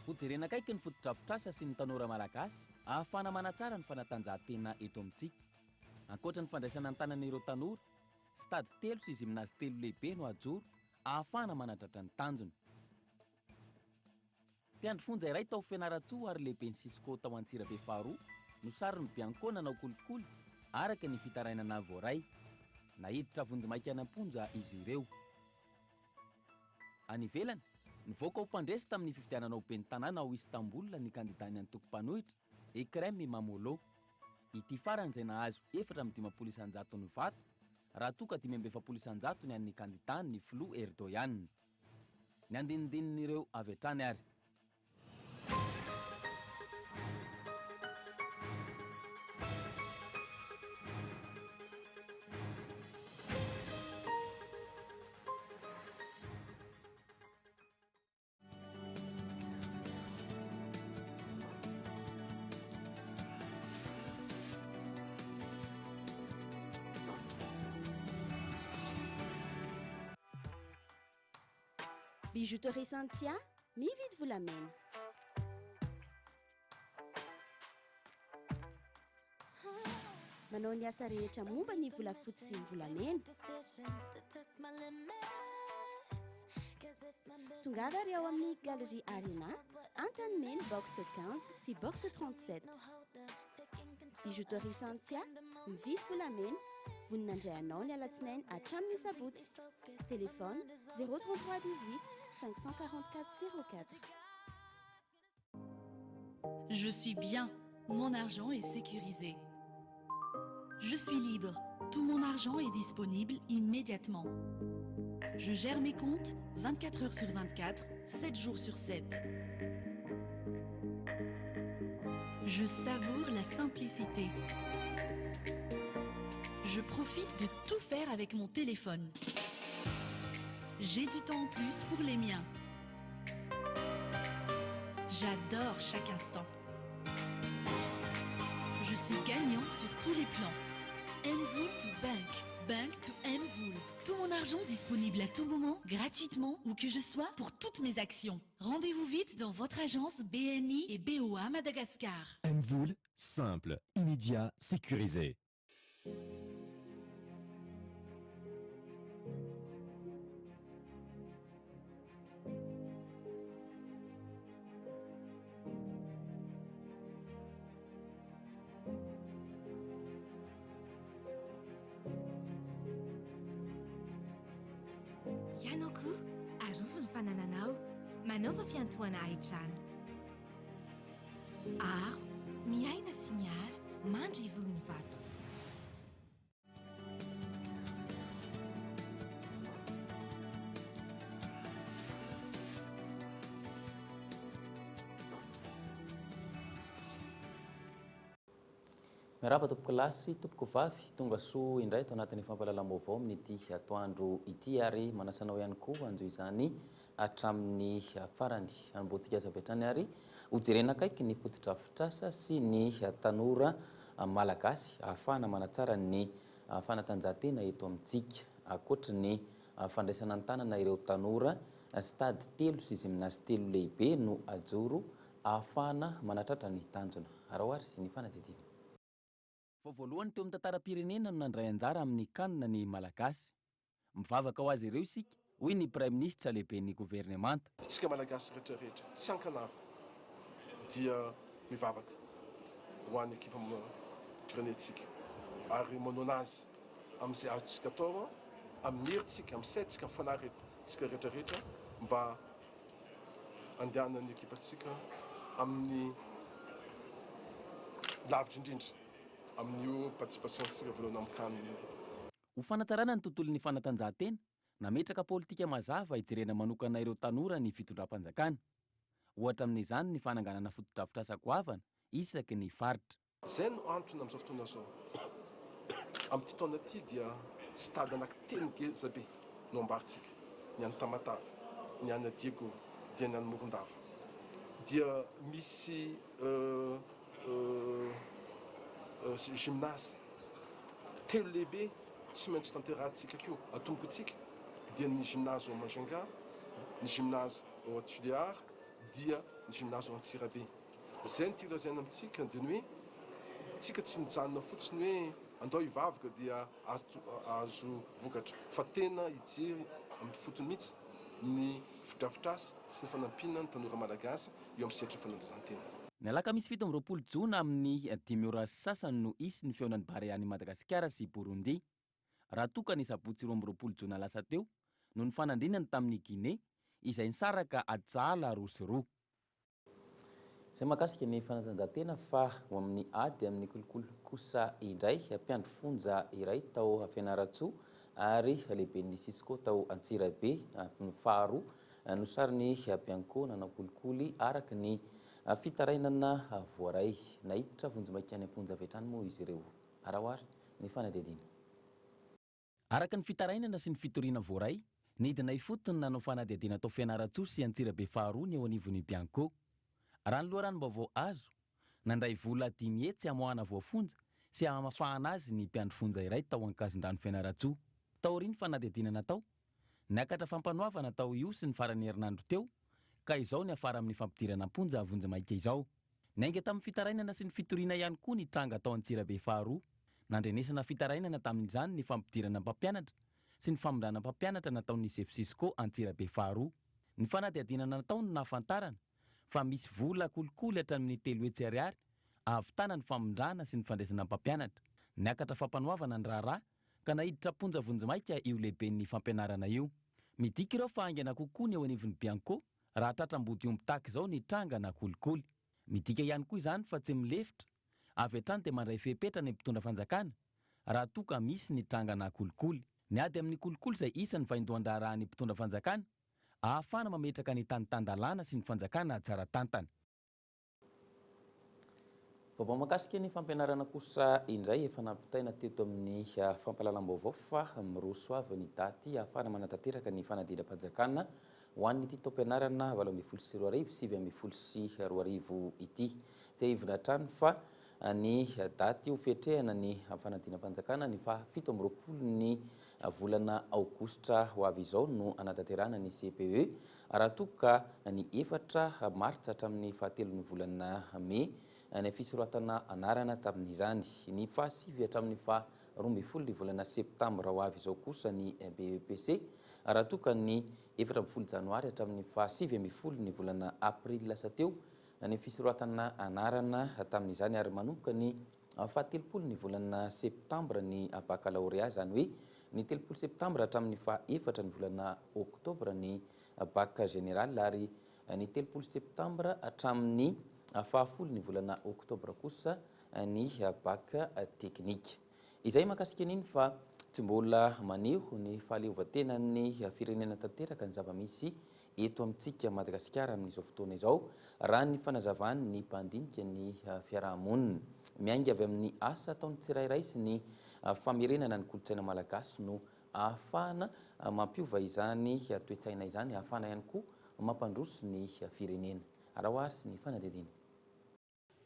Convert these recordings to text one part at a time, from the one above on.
hojerena kaiky ny fotodrafitrasa sy ny tanora malagasy ahafana manatsara ny fanatanjahantena eto amintsika. Ankoatra ny fandraisana ny tanan'ireo tanora, stady telo sy gymnase telo lehibe no ajoro ahafana manadratra ny tanjona. Mpiandry fonja iray tao Fianaratsoa ary lehibe ny Sisko tao Antsirabe faharoa no sary ny Bianco nanao kolikoly araka ny fitarainana voaray. Nahiditra vonjimaika any am-ponja izy ireo. Any ivelany, nivoaka ho mpandresy tamin'ny fifidianana ben'ny tanàna ao Istanbul ny kandidany antoko-panohitra Ekrem Imamoglu. Ity farany izay nahazo 4,700 ny vato raha toa ka 5,700 ny an'ny kandidany Flo Erdogan. Ny andinindin'ireo avy hatrany ary. Bijouterie Santia, mividy volamena. Manao ny asa rehetra momba ny volafotsy sy ny volamena. Tongava ary ao amin'ny Galerie Arena, Antany Mena, box 15 sy box 37. Bijouterie Santia, mividy volamena, voninandray anao ny alatsinainy hatramin'ny sabotsy. Téléphone 033 18 544 04. Je suis bien, mon argent est sécurisé. Je suis libre, tout mon argent est disponible immédiatement. Je gère mes comptes 24 heures sur 24, 7 jours sur 7. Je savoure la simplicité. Je profite de tout faire avec mon téléphone. J'ai du temps en plus pour les miens. J'adore chaque instant. Je suis gagnant sur tous les plans. Mvoul to Bank, Bank to Mvoul. Tout mon argent disponible à tout moment, gratuitement, où que je sois, pour toutes mes actions. Rendez-vous vite dans votre agence BNI et BOA Madagascar. Mvoul, simple, immédiat, sécurisé. Ianao arovo ny fanananao manaova fiantohana hahitrano aro miaina sy miary mandry ivony vato. Miarahaba tompoko lasy, tompoko vavy, tonga soa indray tao anatin'ny fampahalalam-baovao amin'ity atoandro ity ary manasanao ihany koa anjo izany hatramin'ny farany anomboantsika aza avy hatrany ary hojerena akaiky ny fotodrafitrasa sy ny tanora malagasy ahafahana manatsara ny fanatanjahantena eto amintsika. Ankoatra ny fandraisana ny tanana ireo tanora, stady telo sy gymnase telo lehibe no ajoro ahafahana manatratra ny tanjona. Arahoary ny fanadidina. Voalohany teo amin'ny tantaram-pirenena no nandray anjara amin'ny kanina ny malagasy. Mivavaka ho azy ireo isika, hoy ny Prime Ministre lehiben'ny gouvernemanta. Isika malagasy rehetrarehetra tsy ankanava dia mivavaka ho an'ny ekipa pirenetsika ary manao azy amin'izay azontsika atao amin'ny herintsika, amin'ny saintsika, amin'ny fanahintsika rehetrarehetra mba andehanan'ny ekipatsika amin'ny lavitra indrindra. Amin'io participation tsika voalohany amin'ny kanina. Ho fanatsarana ny tontolon'ny fanatanjahantena, nametraka politika mazava hijerena manokana ireo tanora ny fitondram-panjakana. Ohatra amin'izany ny fananganana fotodrafitrasa goavana isaky ny faritra. Izay no antony amin'izao fotoana izao. Amin'ity taona ity dia stade anankitelo ngeza be no ambaritsika. Ny an'ny Tamatavy, ny an'ny Diego, dia ny an'ny Morondava. Dia misy gymnase telo lehibe tsy maintsy tanterahantsika keo atombokatsika dia ny gymnase au Majunga, ny gymnase au Tuléar, dia ny gymnase Antsirabe. Zay ny tirazana amintsika dia ny hoe tsika tsy mijanona fotsiny hoe andao hivavaka dia azo vokatra fa tena hijery amin'ny fotony mihitsy ny fidrafitrasa sy ny fanampina ny tanora malagasy eo amin'ny sehatra fanatanjahantena. Ny alakamisy 17 jona amin'ny 5 ora sasany no isy ny feonan'ny Barea-ny Madagasikara sy Burundi. Raha toa ka ny sabotsy 20 jona lasa teo no ny fanandrinany tamin'ny Guinée izay nisaraka ajala roa roa. Izay mahakasika ny fanatanjahantena fa ho amin'ny ady amin'ny kolokolo kosa indray mpiandry fonja iray tao Fianaratsoa ary lehiben'ny Sisco tao Antsirabe ny faharoa nosariny Bianco nanao kolikoly araka ny fitarainana voaray nahiditra vonjy-maika any amponja vetrany moa izy ireo. Arahoary ny fanadihadiana. Araka ny fitarainana sy ny fitoriana voaray, nidina ifotony nanao fanadihadiana tao Fianaratsoa sy Antsirabe faharoa ny eo anivon'ny Bianco. Raha ny loharanom-baovao azo, nandray vola 10 hetsy hamoahana voafonja sy hamafahana azy ny mpiandry fonja iray tao Ankazondrano Fianaratsoa. Tao ry ny fanadihadiana natao, niakatra fampanoavana tao io sy ny farany herinandro teo, ka izao ny afara amin'ny fampidirana amponja vonjy-maika izao. Nainga tamin'ny fitarainana sy ny fitoriana ihany koa ny tranga tao Antsirabe faharoa. Nandrenesana fitarainana tamin'izany ny fampidirana mpampianatra sy ny famondrana mpampianatra nataon'ny Sisco Antsirabe faharoa. Ny fanadihadiana natao no nahafantarana fa misy vola kolikoly hatramin'ny 3 hetsy ariary ahavitana ny famondrana sy ny fandraisana mpampianatra. Niakatra fampanoavana ny raharaha ka nahiditra ponja vonjy-maika io lehiben'ny fampianarana io. Midika ireo fa haingana kokoa ny eo anivon'ny Bianco raha tratram-body ombitaka izao ny tranga na kolikoly. Midika ihany koa izany fa tsy milefitra avy hatrany dia mandray fepetra ny mpitondra fanjakana raha toa ka misy ny tranga na kolikoly. Ny ady amin'ny kolikoly izay isan'ny vaindohan-draharaha ny mpitondra fanjakana ahafana mametraka ny tany-tandalana sy ny fanjakana tsara tantana. Vaovao mahakasika ny fampianarana kosa indray efa nampitaina teto amin'ny fampahalalam-baovao fa miroso avy ny daty ahafana manatanteraka ny fanadina-panjakana ho an'ity taom-pianarana 2024 ity. Tsy ivona trano fa ny daty ho fiatrehana ny fanadina-panjakana ny 17 ny volana aogositra ho avy izao no anatanterana ny CPE raha toa ka ny 4 martsa hatramin'ny 7 ny volana Mai ny fisoratana anarana tamin'izany. Ny 7 hatramin'ny 12 ny volana septambra ho avy izao kosa ny BEPC raha toa ka ny 14 janoary hatramin'ny 7 ny volana april lasa teo ny fisoratana anarana tamin'izany ary manomboka ny 17 ny volana septambra ny baccalauréat, zany hoe ny 3 septambra hatramin'ny 4 ny volana oktobra ny bac général ary ny 3 septambra hatramin'ny 10 ny volana oktobra kosa ny bac teknika. Izay mahakasika an'iny fa tsy mbola maneho ny fahaleovantenan'ny firenena tanteraka ny zava-misy eto amintsika Madagasikara amin'izao fotoana izao raha ny fanazavany ny mpandinika ny fiarahamonina. Miainga avy amin'ny asa ataon'ny tsirairay sy ny famerenana ny kolotsaina malagasy no ahafana mampiova izany toe-tsaina izany, ahafana ihany koa mampandroso ny firenena. Arahoary sy ny fanadihadiana.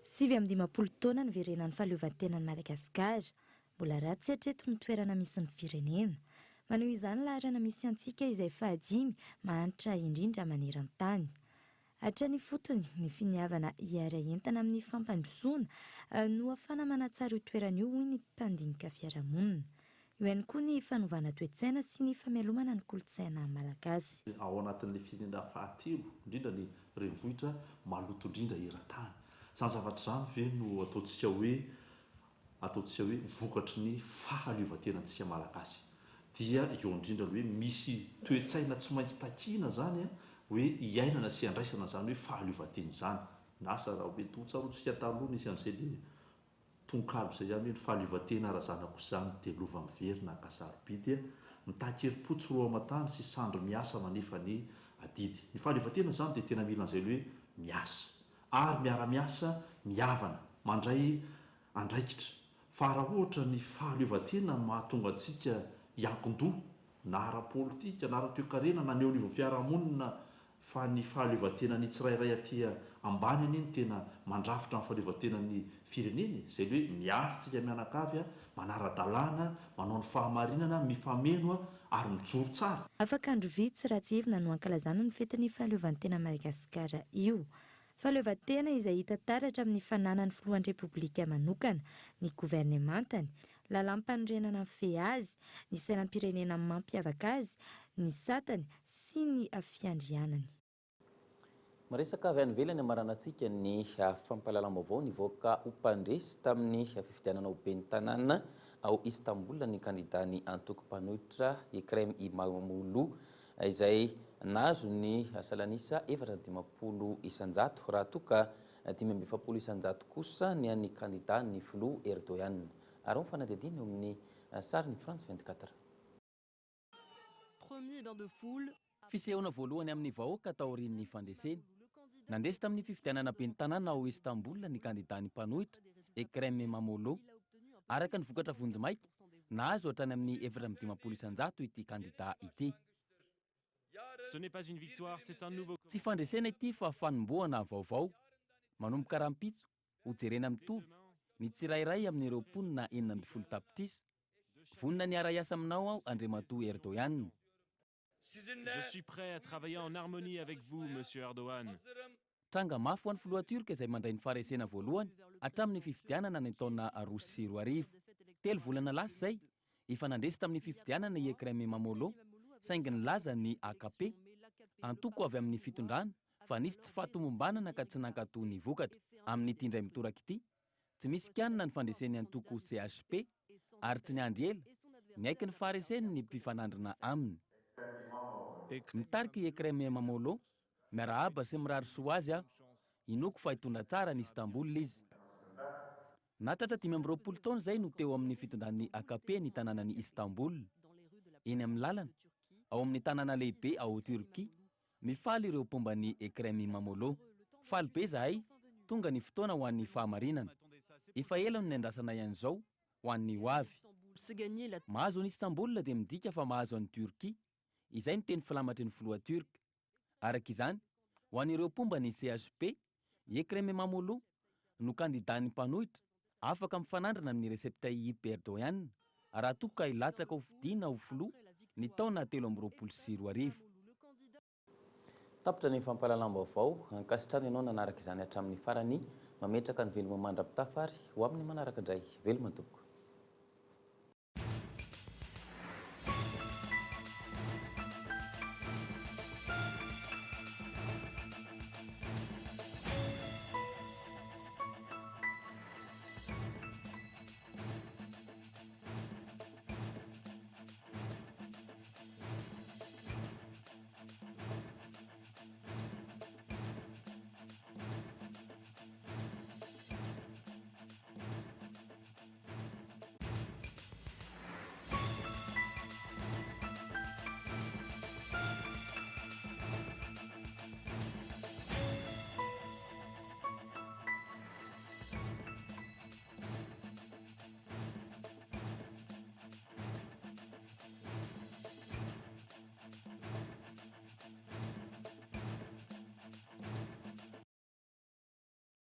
7 taona ny verenan'ny fahaleovantenan'ny Madagasikara, mbola ratsy hatreto ny toerana misy ny firenena. Maneho izany laharana misy antsika izay 5 mahantra indrindra maneran-tany. Hatrany fotony ny finiavana hiara entana amin'ny fampandrosoana no ahafana manatsara io toerana io hoy ny mpandinika fiarahamonina. Io ihany koa ny fanovana toe-tsaina sy ny famelomana ny kolotsaina malagasy. Ao anatin'ilay firenena fahatelo, indrindra ny renivohitra maloto indrindra eran-tany. Izany zavatra izany ve no ataontsika hoe vokatry ny fahaleovantenantsika malagasy. Dia eo indrindra hoe misy toe-tsaina tsy maintsy takiana zany hoe hiainana sy handraisana zany hoe fahaleovantena izany. Nasa raha hoe totsarotsika taloha nisy an'izay le tonkalo izay ihany hoe ny fahaleovantena razanako izany dia lova miverina akasarobidy mitaky herim-po roa aman-tany sy sandro miasa manefa ny adidy. Ny fahaleovantena zany dia tena mila an'izay hoe miasa ary miara-miasa mihavana mandray andraikitra. Fa raha ohatra ny fahaleovantena mahatonga antsika hiankin-doha na ara-politika na ara-toe-karena na ny eo anivon'ny fiarahamonina fa ny fahaleovantena ny tsirairay atỳ ambany aneny tena mandrafitra amin'ny fahaleovantenan'ny fireneny zay le hoe miasintsika mianakavy a manara-dalàna manao ny fahamarinana mifameno a ary mijoro tsara. Afaka andro vitsy raha tsy hevina no ankalazana ny fetin'ny fahaleovantena Madagasikara io. Fahaleovantena izay hita taratra amin'ny fananany filohan'ny repoblika manokana, ny governementany, lalam-panorenana fe azy, ny sainam-pirenena mampiavaka azy, ny satany sy ny fiandrianany. Miresaka avy any ivelany amaranantsika ny fampahalalam-baovao nivoaka ho mpandresy tamin'ny fifidianana ho ben'ny tanàna ao Istanbul ny kandidany antoko mpanohitra Ekrem Imamoglu izay nahazo ny salanisa 450 isanjato raha toka 570 isanjato kosa ny an'ny kandidany filoha Erdogan. Ary mifanadidina eo amin'ny sariny France 24. Fisehona voalohany amin'ny vahoaka tao aorian'ny fandreseny. Nandresy tamin'ny fifidianana ben'ny tanàna ao Istanbul ny kandidany mpanohitra Ekrem Imamoglu. Araka ny vokatra vonjimaika, nahazo hatrany amin'ny 450 isanjato ity kandida ity. Tsy fandresena ity fa fanombohana vaovao. Manomboka rahampitso, hojerena mitovy, ny tsirairay amin'ireo mponina 40 tapitrisa. Vonona ny ara-iasa aminao ao Andriamatoa Erdogan. Je suis prêt à travailler en harmonie avec vous, monsieur Erdogan. Tranga mafy ho an'ny filoha Turka izay mandray ny faharesena voalohany hatramin'ny fifidianana ny taona 2020. 3 volana lasa zay, efa nandresy tamin'ny fifidianana i Ekrem Imamoglu, saingy nilaza ny AKP. Antoko avy amin'ny fitondrana fa nisy tsy fahatomombanana ka tsy nankatoa ny vokatra. Amin'ity indray mitoraka ity, tsy misy kianina ny fandresen'ny antoko CHP ary tsy niandry ela, niaiky ny fahareseny ny mpifanandrina aminy. Mitariky Ekrem Imamoglu, miarahaba sy mirary soa azy inoko fa hitondra tsara ny Istanbul izy. Natratra 520 taona zay no teo amin'ny fitondran'ny AKP ny tanànany Istanbul. Eny amin'ny lalana, ao amin'ny tanàna lehibe ao Turquie, mifaly ireo pomban'ny Ekrem Imamoglu. Faly be zahay, tonga ny fotoana ho an'ny fahamarinana. Efa ela no niandrasana ihany zao ho an'ny hoavy. Mahazo ny Istanbul dia midika fa mahazo an'ny Turquie. Izay ny teny filamatry ny filoha Turka. Araka izany, ho an'ireo pombany CHP, Ekrem Imamoglu no kandidany mpanohitra afaka mifanandrana amin'ny Recep Tayyip Erdogan raha toka ilatsaka ho fidiana ho filoha ny taona 2022. Tapitra ny fampahalalam-baovao, ankasitrany ianao nanaraka izany hatramin'ny farany, mametraka ny veloma mandrapitafary ho amin'ny manaraka indray. Veloma tompoko.